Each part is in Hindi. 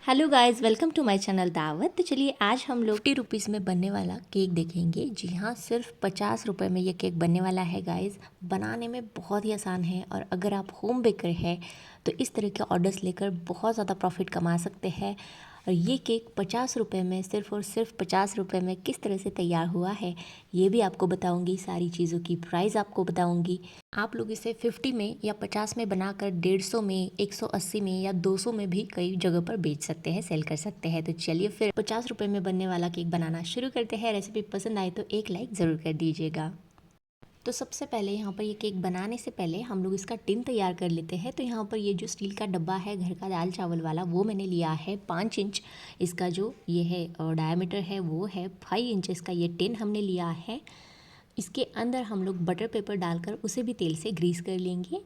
Hello guys, welcome to my channel Dawat. तो चलिए आज हम लोग 50 रुपीज़ में बनने वाला केक देखेंगे। जी हाँ, सिर्फ 50 रुपये में ये केक बनने वाला है गाइस। बनाने में बहुत ही आसान है और अगर आप होम बेकर हैं तो इस तरह के ऑर्डर्स लेकर बहुत ज़्यादा प्रॉफिट कमा सकते हैं। और ये केक 50 रुपये में सिर्फ और सिर्फ 50 रुपये में किस तरह से तैयार हुआ है ये भी आपको बताऊँगी। सारी चीज़ों की प्राइस आपको बताऊँगी। आप लोग इसे 50 में या 50 में बनाकर 150 में, 180 में या 200 में भी कई जगह पर बेच सकते हैं, सेल कर सकते हैं। तो चलिए फिर 50 रुपये में बनने वाला केक बनाना शुरू करते हैं। रेसिपी पसंद आए तो एक लाइक ज़रूर कर दीजिएगा। तो सबसे पहले यहाँ पर ये केक बनाने से पहले हम लोग इसका टिन तैयार कर लेते हैं। तो यहाँ पर ये जो स्टील का डब्बा है घर का दाल चावल वाला, वो मैंने लिया है 5 इंच। इसका जो ये है डायमीटर है वो है 5 इंच। इसका ये टिन हमने लिया है। इसके अंदर हम लोग बटर पेपर डालकर उसे भी तेल से ग्रीस कर लेंगे।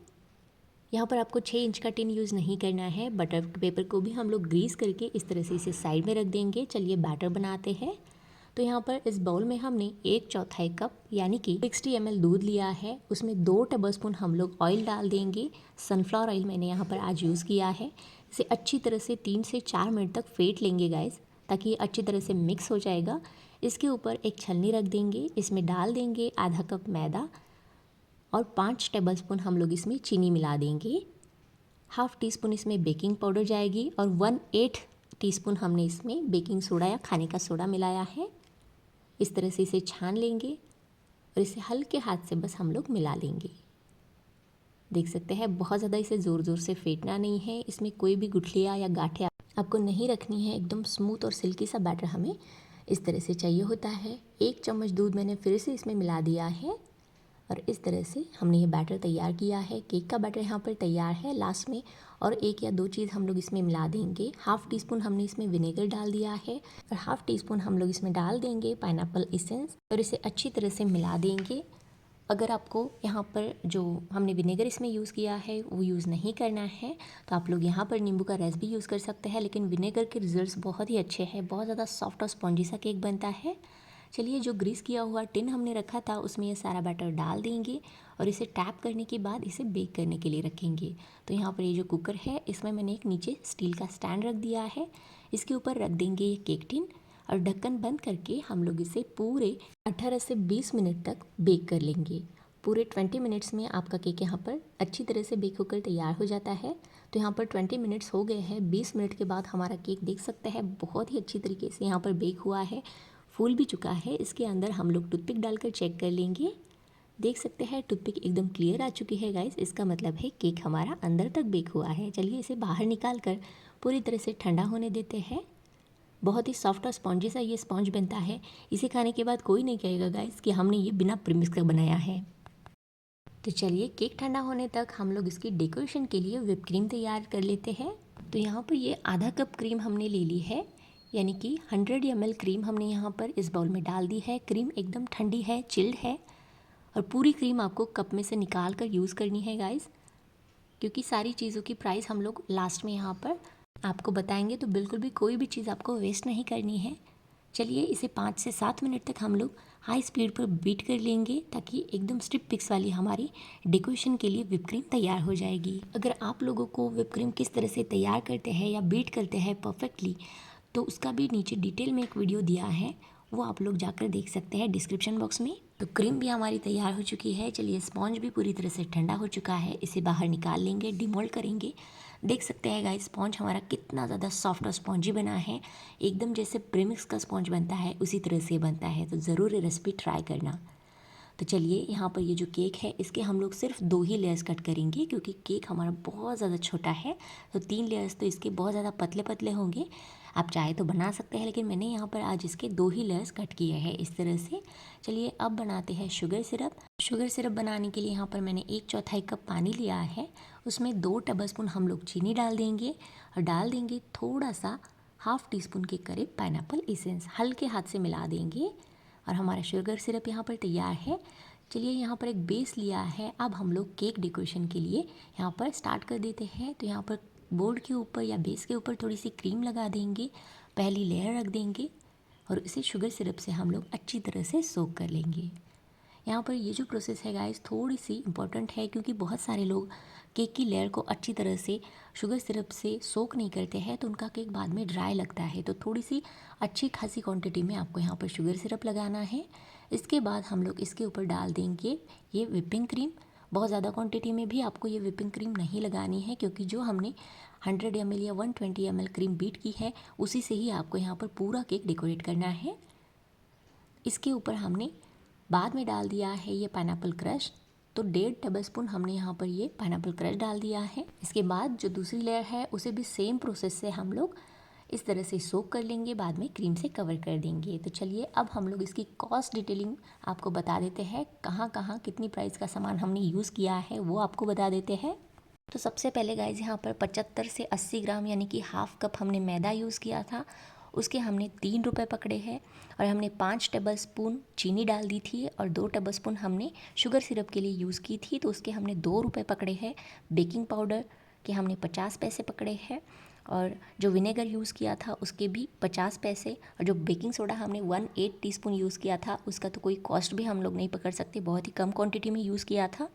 यहाँ पर आपको 6 इंच का टिन यूज़ नहीं करना है। बटर पेपर को भी हम लोग ग्रीस करके इस तरह से इसे साइड में रख देंगे। चलिए बैटर बनाते हैं। तो यहाँ पर इस बाउल में हमने 1/4 कप यानी कि 60 ml दूध लिया है। उसमें 2 टेबलस्पून हम लोग ऑयल डाल देंगे। सनफ्लावर ऑयल मैंने यहाँ पर आज यूज़ किया है। इसे अच्छी तरह से 3 से 4 मिनट तक फेंट लेंगे गाइस, ताकि ये अच्छी तरह से मिक्स हो जाएगा। इसके ऊपर एक छलनी रख देंगे। इसमें डाल देंगे आधा कप मैदा और 5 टेबलस्पून हम लोग इसमें चीनी मिला देंगे। हाफ़ टी स्पून इसमें बेकिंग पाउडर जाएगी और 1/8 टीस्पून हमने इसमें बेकिंग सोडा या खाने का सोडा मिलाया है। इस तरह से इसे छान लेंगे और इसे हल्के हाथ से बस हम लोग मिला लेंगे। देख सकते हैं बहुत ज़्यादा इसे ज़ोर ज़ोर से फेंटना नहीं है। इसमें कोई भी गुठलियाँ या गांठें आपको नहीं रखनी है। एकदम स्मूथ और सिल्की सा बैटर हमें इस तरह से चाहिए होता है। 1 चम्मच दूध मैंने फिर से इसमें मिला दिया है और इस तरह से हमने ये बैटर तैयार किया है। केक का बैटर यहाँ पर तैयार है। लास्ट में और 1 या 2 चीज़ हम लोग इसमें मिला देंगे। हाफ़ टी स्पून हमने इसमें विनेगर डाल दिया है और हाफ़ टी स्पून हम लोग इसमें डाल देंगे पाइनएप्पल एसेंस और इसे अच्छी तरह से मिला देंगे। अगर आपको यहाँ पर जो हमने विनेगर इसमें यूज़ किया है वो यूज़ नहीं करना है तो आप लोग यहाँ पर नींबू का रस भी यूज़ कर सकते हैं, लेकिन विनेगर के रिजल्ट्स बहुत ही अच्छे हैं। बहुत ज़्यादा सॉफ्ट और स्पॉन्जी सा केक बनता है। चलिए जो ग्रीस किया हुआ टिन हमने रखा था उसमें ये सारा बैटर डाल देंगे और इसे टैप करने के बाद इसे बेक करने के लिए रखेंगे। तो यहाँ पर ये जो कुकर है इसमें मैंने एक नीचे स्टील का स्टैंड रख दिया है। इसके ऊपर रख देंगे ये केक टिन और ढक्कन बंद करके हम लोग इसे पूरे 18 से 20 मिनट तक बेक कर लेंगे। पूरे 20 मिनट्स में आपका केक यहाँ पर अच्छी तरह से बेक होकर तैयार हो जाता है। तो यहाँ पर 20 मिनट्स हो गए हैं। 20 मिनट के बाद हमारा केक देख सकते हैं बहुत ही अच्छी तरीके से यहाँ पर बेक हुआ है, फूल भी चुका है। इसके अंदर हम लोग टूथपिक डालकर चेक कर लेंगे। देख सकते हैं टूथपिक एकदम क्लियर आ चुकी है गाइस। इसका मतलब है केक हमारा अंदर तक बेक हुआ है। चलिए इसे बाहर निकाल कर पूरी तरह से ठंडा होने देते हैं। बहुत ही सॉफ्ट और स्पॉन्जी सा ये स्पॉन्ज बनता है। इसे खाने के बाद कोई नहीं कहेगा गाइस कि हमने ये बिना प्रीमिक्स का बनाया है। तो चलिए केक ठंडा होने तक हम लोग इसकी डेकोरेशन के लिए व्हिप क्रीम तैयार कर लेते हैं। तो यहाँ पर ये आधा कप क्रीम हमने ले ली है, यानी कि 100 ml क्रीम हमने यहाँ पर इस बाउल में डाल दी है। क्रीम एकदम ठंडी है, चिल्ड है और पूरी क्रीम आपको कप में से निकाल कर यूज़ करनी है गाइस, क्योंकि सारी चीज़ों की प्राइस हम लोग लास्ट में यहाँ पर आपको बताएंगे। तो बिल्कुल भी कोई भी चीज़ आपको वेस्ट नहीं करनी है। चलिए इसे 5 से 7 मिनट तक हम लोग हाई स्पीड पर बीट कर लेंगे ताकि एकदम स्टिप पिक्स वाली हमारी डेकोरेशन के लिए व्हिप क्रीम तैयार हो जाएगी। अगर आप लोगों को व्हिप क्रीम किस तरह से तैयार करते हैं या बीट करते हैं परफेक्टली, तो उसका भी नीचे डिटेल में एक वीडियो दिया है, वो आप लोग जाकर देख सकते हैं डिस्क्रिप्शन बॉक्स में। तो क्रीम भी हमारी तैयार हो चुकी है। चलिए स्पॉन्ज भी पूरी तरह से ठंडा हो चुका है। इसे बाहर निकाल लेंगे, डिमोल्ड करेंगे। देख सकते हैं गाइस स्पॉन्ज हमारा कितना ज़्यादा सॉफ्ट और स्पॉन्जी बना है। एकदम जैसे प्रीमिक्स का स्पॉन्ज बनता है उसी तरह से बनता है। तो ज़रूर ये रेसिपी ट्राई करना। तो चलिए यहाँ पर ये जो केक है इसके हम लोग सिर्फ 2 ही लेयर्स कट करेंगे, क्योंकि केक हमारा बहुत ज़्यादा छोटा है। तो 3 लेयर्स तो इसके बहुत ज़्यादा पतले पतले होंगे। आप चाहे तो बना सकते हैं, लेकिन मैंने यहाँ पर आज इसके 2 ही लेयर्स कट किए हैं इस तरह से। चलिए अब बनाते हैं शुगर सिरप। शुगर सिरप बनाने के लिए यहाँ पर मैंने 1/4 कप पानी लिया है। उसमें 2 टेबलस्पून हम लोग चीनी डाल देंगे और डाल देंगे थोड़ा सा हाफ़ टी स्पून के करीब पाइनएप्पल एसेंस। हल्के हाथ से मिला देंगे और हमारा शुगर सिरप यहाँ पर तैयार है। चलिए यहाँ पर एक बेस लिया है। अब हम लोग केक डेकोरेशन के लिए यहाँ पर स्टार्ट कर देते हैं। तो यहाँ पर बोर्ड के ऊपर या बेस के ऊपर थोड़ी सी क्रीम लगा देंगे, पहली लेयर रख देंगे और इसे शुगर सिरप से हम लोग अच्छी तरह से सोक कर लेंगे। यहाँ पर ये जो प्रोसेस है गाइस थोड़ी सी इम्पोर्टेंट है, क्योंकि बहुत सारे लोग केक की लेयर को अच्छी तरह से शुगर सिरप से सोक नहीं करते हैं, तो उनका केक बाद में ड्राई लगता है। तो थोड़ी सी अच्छी खासी क्वांटिटी में आपको यहाँ पर शुगर सिरप लगाना है। इसके बाद हम लोग इसके ऊपर डाल देंगे ये विपिंग क्रीम। बहुत ज़्यादा क्वांटिटी में भी आपको ये विपिंग क्रीम नहीं लगानी है, क्योंकि जो हमने 100 ml या 120 ml क्रीम बीट की है उसी से ही आपको यहाँ पर पूरा केक डेकोरेट करना है। इसके ऊपर हमने बाद में डाल दिया है ये पाइनएप्पल क्रश, तो 1.5 टेबलस्पून हमने यहाँ पर ये पाइनएप्पल क्रश डाल दिया है। इसके बाद जो दूसरी लेयर है उसे भी सेम प्रोसेस से हम लोग इस तरह से सोक कर लेंगे, बाद में क्रीम से कवर कर देंगे। तो चलिए अब हम लोग इसकी कॉस्ट डिटेलिंग आपको बता देते हैं, कहाँ कहाँ कितनी प्राइस का सामान हमने यूज़ किया है वो आपको बता देते हैं। तो सबसे पहले गाइज यहाँ पर 75 से 80 ग्राम यानी कि हाफ कप हमने मैदा यूज़ किया था, उसके हमने 3 रुपये पकड़े हैं। और हमने 5 टेबलस्पून चीनी डाल दी थी और 2 टेबलस्पून हमने शुगर सिरप के लिए यूज़ की थी, तो उसके हमने 2 रुपये पकड़े हैं। बेकिंग पाउडर के हमने 50 पैसे पकड़े हैं, और जो विनेगर यूज़ किया था उसके भी 50 पैसे, और जो बेकिंग सोडा हमने 1/8 टीस्पून यूज़ किया था उसका तो कोई कॉस्ट भी हम लोग नहीं पकड़ सकते, बहुत ही कम क्वांटिटी में यूज़ किया था।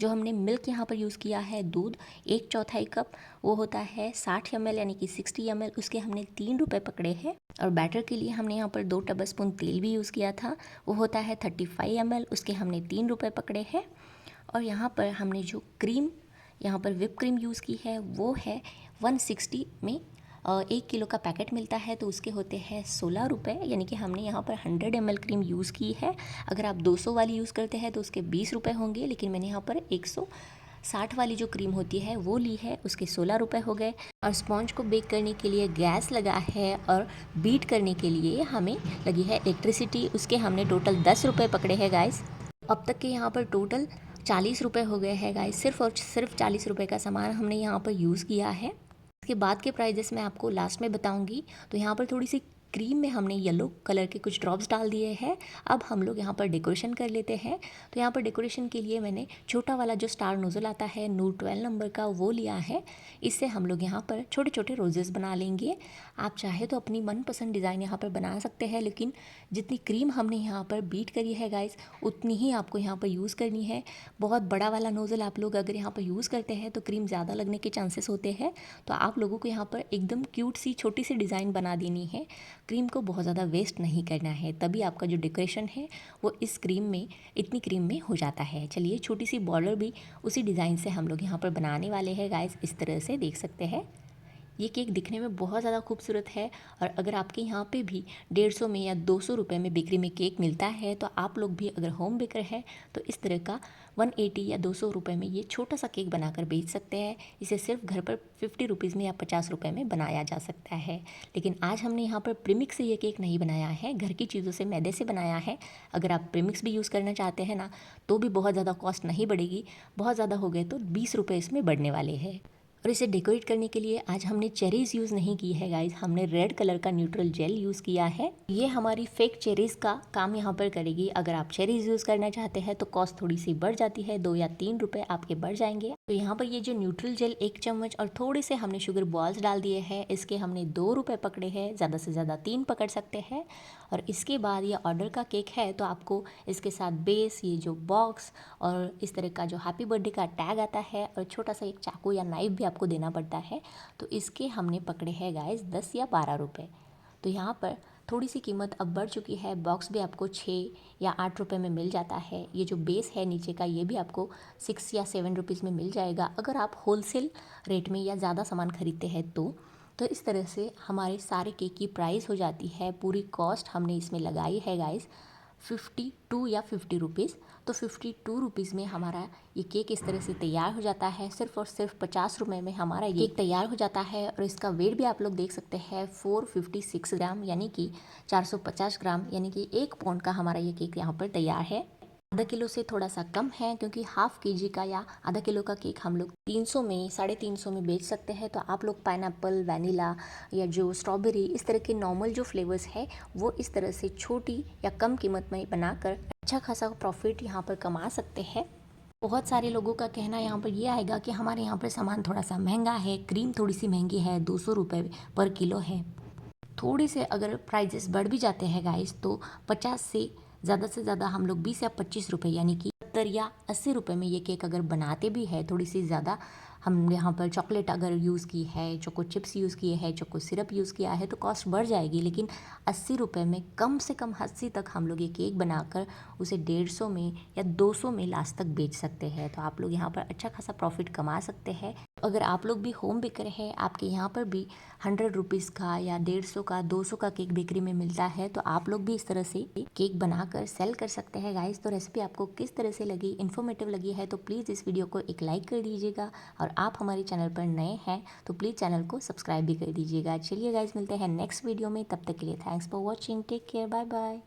जो हमने मिल्क यहाँ पर यूज़ किया है दूध 1/4 कप, वो होता है 60 ml यानी कि 60 ml, उसके हमने 3 रुपये पकड़े हैं। और बैटर के लिए हमने यहाँ पर 2 टेबलस्पून तेल भी यूज़ किया था, वो होता है 35 ml, उसके हमने 3 रुपये पकड़े हैं। और यहाँ पर हमने जो क्रीम यहाँ पर विप क्रीम यूज़ की है वो है 160 में 1 किलो का पैकेट मिलता है, तो उसके होते हैं 16 रुपये, यानी कि हमने यहाँ पर 100 ml क्रीम यूज़ की है। अगर आप 200 वाली यूज़ करते हैं तो उसके 20 रुपये होंगे, लेकिन मैंने यहाँ पर 160 वाली जो क्रीम होती है वो ली है, उसके 16 रुपये हो गए। और स्पॉन्ज को बेक करने के लिए गैस लगा है और बीट करने के लिए हमें लगी है इलेक्ट्रिसिटी, उसके हमने टोटल 10 रुपये पकड़े हैं गाइस। अब तक के यहाँ पर टोटल 40 रुपये हो गए हैं गाइस, सिर्फ और सिर्फ 40 रुपये का सामान हमने यहाँ पर यूज़ किया है। इसके बाद के प्राइजेस मैं आपको लास्ट में बताऊंगी। तो यहाँ पर थोड़ी सी क्रीम में हमने येलो कलर के कुछ ड्रॉप्स डाल दिए हैं। अब हम लोग यहाँ पर डेकोरेशन कर लेते हैं। तो यहाँ पर डेकोरेशन के लिए मैंने छोटा वाला जो स्टार नोज़ल आता है नूर 12 नंबर का वो लिया है। इससे हम लोग यहाँ पर छोटे छोटे रोजेस बना लेंगे। आप चाहे तो अपनी मनपसंद डिज़ाइन यहाँ पर बना सकते हैं, लेकिन जितनी क्रीम हमने यहाँ पर बीट करी है गाइस उतनी ही आपको यहाँ पर यूज़ करनी है। बहुत बड़ा वाला नोज़ल आप लोग अगर यहाँ पर यूज़ करते हैं तो क्रीम ज़्यादा लगने के चांसेस होते हैं। तो आप लोगों को यहाँ पर एकदम क्यूट सी छोटी सी डिज़ाइन बना देनी है, क्रीम को बहुत ज़्यादा वेस्ट नहीं करना है, तभी आपका जो डेकोरेशन है वो इस क्रीम में इतनी क्रीम में हो जाता है। चलिए छोटी सी बॉर्डर भी उसी डिज़ाइन से हम लोग यहाँ पर बनाने वाले हैं गाइस, इस तरह से देख सकते हैं। ये केक दिखने में बहुत ज़्यादा खूबसूरत है, और अगर आपके यहाँ पे भी 150 में या 200 रुपये में बेकरी में केक मिलता है तो आप लोग भी अगर होम बेकर है तो इस तरह का 180 या 200 रुपये में ये छोटा सा केक बनाकर बेच सकते हैं। इसे सिर्फ घर पर 50 रुपीज़ में या 50 रुपये में बनाया जा सकता है। लेकिन आज हमने यहाँ पर प्रीमिक्स से ये केक नहीं बनाया है, घर की चीज़ों से मैदे से बनाया है। अगर आप प्रीमिक्स भी यूज़ करना चाहते हैं ना तो भी बहुत ज़्यादा कॉस्ट नहीं बढ़ेगी, बहुत ज़्यादा हो गए तो 20 रुपये इसमें बढ़ने वाले हैं। और इसे डेकोरेट करने के लिए आज हमने चेरीज़ यूज़ नहीं की है गाइस, हमने रेड कलर का न्यूट्रल जेल यूज़ किया है। ये हमारी फेक चेरीज़ का काम यहाँ पर करेगी। अगर आप चेरीज़ यूज़ करना चाहते हैं तो कॉस्ट थोड़ी सी बढ़ जाती है, 2 या 3 रुपये आपके बढ़ जाएंगे। तो यहाँ पर ये जो न्यूट्रल जेल 1 चम्मच और थोड़े से हमने शुगर बॉल्स डाल दिए हैं, इसके हमने 2 रुपये पकड़े हैं, ज़्यादा से ज़्यादा 3 पकड़ सकते हैं। और इसके बाद ये ऑर्डर का केक है तो आपको इसके साथ बेस, ये जो बॉक्स और इस तरह का जो हैप्पी बर्थडे का टैग आता है और छोटा सा एक चाकू या नाइफ भी आपको देना पड़ता है। तो इसके हमने पकड़े हैं गाइस 10 या 12 रुपये। तो यहाँ पर थोड़ी सी कीमत अब बढ़ चुकी है। बॉक्स भी आपको 6 या 8 रुपये में मिल जाता है। ये जो बेस है नीचे का ये भी आपको 6 या 7 रुपीज़ में मिल जाएगा अगर आप होलसेल रेट में या ज़्यादा सामान खरीदते हैं तो इस तरह से हमारे सारे केक की प्राइस हो जाती है। पूरी कॉस्ट हमने इसमें लगाई है गाइस 52 या 50 रुपीज़। तो 52 रुपीज़ में हमारा ये केक इस तरह से तैयार हो जाता है। सिर्फ और सिर्फ 50 रुपये में हमारा ये केक तैयार हो जाता है। और इसका वेट भी आप लोग देख सकते हैं 456 ग्राम यानी कि 450 ग्राम, यानी कि 1 पाउंड का हमारा ये केक यहाँ पर तैयार है। आधा किलो से थोड़ा सा कम है, क्योंकि हाफ केजी का या आधा किलो का केक हम लोग 300 में 350 में बेच सकते हैं। तो आप लोग पाइनएप्पल, वैनिला या जो स्ट्रॉबेरी इस तरह के नॉर्मल जो फ्लेवर्स है वो इस तरह से छोटी या कम कीमत में बनाकर अच्छा खासा प्रॉफिट यहाँ पर कमा सकते हैं। बहुत सारे लोगों का कहना यहाँ पर ये आएगा कि हमारे यहाँ पर सामान थोड़ा सा महंगा है, क्रीम थोड़ी सी महंगी है, 200 रुपये पर किलो है। थोड़े से अगर प्राइजेस बढ़ भी जाते हैं गाइस तो 50 से ज़्यादा से ज़्यादा हम लोग 20 या 25 रुपये यानी कि 70 या 80 रुपये में ये केक अगर बनाते भी है, थोड़ी सी ज़्यादा हम यहाँ पर चॉकलेट अगर यूज़ की है, चोको चिप्स यूज़ किए हैं, चोको सिरप यूज़ किया है तो कॉस्ट बढ़ जाएगी, लेकिन 80 रुपये में कम से कम 80 तक हम लोग ये केक बनाकर उसे 150 में या 200 में लास्ट तक बेच सकते हैं। तो आप लोग यहाँ पर अच्छा खासा प्रॉफिट कमा सकते हैं। अगर आप लोग भी होम बेकर है, आपके यहाँ पर भी 100 रुपीज़ का या 150 का 200 का केक बेकरी में मिलता है, तो आप लोग भी इस तरह से केक बनाकर सेल कर सकते हैं गाइस। तो रेसिपी आपको किस तरह से लगी, इन्फॉर्मेटिव लगी है तो प्लीज़ इस वीडियो को एक लाइक कर दीजिएगा, और आप हमारे चैनल पर नए हैं तो प्लीज़ चैनल को सब्सक्राइब भी कर दीजिएगा। चलिए गाइस, मिलते हैं नेक्स्ट वीडियो में, तब तक के लिए thanks for watching, take care, bye bye.